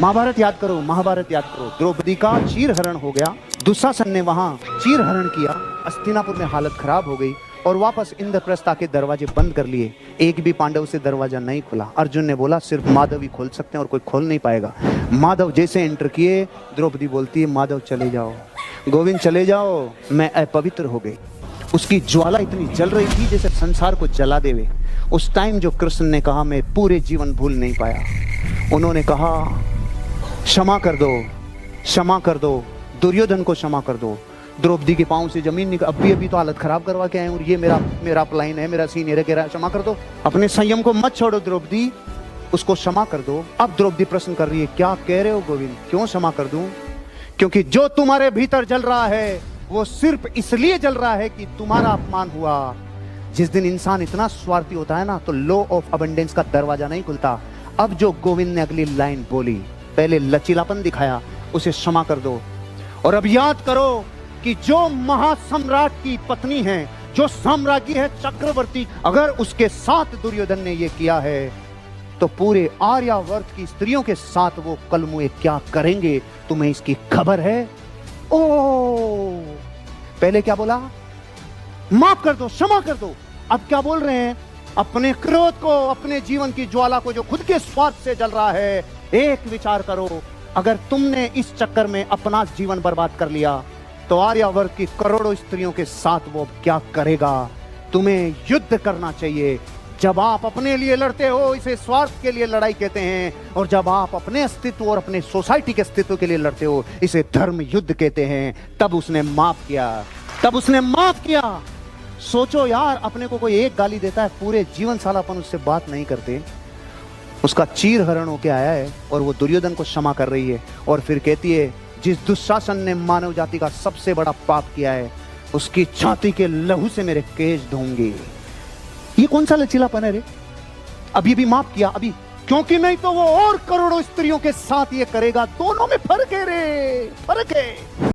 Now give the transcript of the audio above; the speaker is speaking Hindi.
महाभारत याद करो, महाभारत याद करो। द्रौपदी का चीरहरण हो गया, दुशासन ने वहां चीरहरण किया, हस्तिनापुर में हालत खराब हो गई और वापस इंद्रप्रस्थ आके दरवाजे बंद कर लिए। एक भी पांडव से दरवाजा नहीं खुला। अर्जुन ने बोला सिर्फ माधव ही खोल सकते हैं और कोई खोल नहीं पाएगा। माधव जैसे एंटर किए, द्रौपदी बोलती है माधव चले जाओ, गोविंद चले जाओ, मैं अपवित्र हो गई। उसकी ज्वाला इतनी जल रही थी जैसे संसार को जला देवे। उस टाइम जो कृष्ण ने कहा मैं पूरे जीवन भूल नहीं पाया। उन्होंने कहा क्षमा कर दो, क्षमा कर दो, दुर्योधन को क्षमा कर दो। द्रौपदी के पांव से जमीन निकल, अभी तो हालत खराब करवा के आए और ये मेरा अपलाइन है, मेरा सीनियर है, कह रहा है क्षमा कर दो। अपने संयम को मत छोड़ो द्रौपदी, उसको क्षमा कर दो। अब द्रौपदी प्रश्न कर रही है क्या कह रहे हो गोविंद, क्यों क्षमा कर दूं? क्योंकि जो तुम्हारे भीतर जल रहा है वो सिर्फ इसलिए जल रहा है कि तुम्हारा अपमान हुआ। जिस दिन इंसान इतना स्वार्थी होता है ना, तो लॉ ऑफ अबंडेंस का दरवाजा नहीं खुलता। अब जो गोविंद ने अगली लाइन बोली, पहले लचीलापन दिखाया, उसे क्षमा कर दो। और अब याद करो कि जो महासम्राट की पत्नी है, जो साम्राज्ञी है, चक्रवर्ती, अगर उसके साथ दुर्योधन ने यह किया है तो पूरे आर्यावर्त की स्त्रियों के साथ वो कल मुए क्या करेंगे, तुम्हें इसकी खबर है? ओ, पहले क्या बोला? माफ कर दो, क्षमा कर दो। अब क्या बोल रहे हैं? अपने क्रोध को, अपने जीवन की ज्वाला को जो खुद के स्वार्थ से जल रहा है, एक विचार करो, अगर तुमने इस चक्कर में अपना जीवन बर्बाद कर लिया तो आर्यावर्त की करोड़ों स्त्रियों के साथ वो क्या करेगा? तुम्हें युद्ध करना चाहिए। जब आप अपने लिए लड़ते हो, इसे स्वार्थ के लिए लड़ाई कहते हैं, और जब आप अपने अस्तित्व और अपने सोसाइटी के अस्तित्व के लिए लड़ते हो, इसे धर्म युद्ध कहते हैं। तब उसने माफ किया, तब उसने माफ किया। सोचो यार, अपने को कोई एक गाली देता है, पूरे जीवन साल अपन उससे बात नहीं करते। उसका चीरहरण होके आया है और वो दुर्योधन को क्षमा कर रही है और फिर कहती है जिस दुशासन ने मानव जाति का सबसे बड़ा पाप किया है, उसकी छाती के लहू से मेरे केश धोंगे। ये कौन सा लचीलापन है रे? अभी भी माफ किया, अभी, क्योंकि नहीं तो वो और करोड़ों स्त्रियों के साथ ये करेगा। दोनों में फर्क है रे, फर्क है।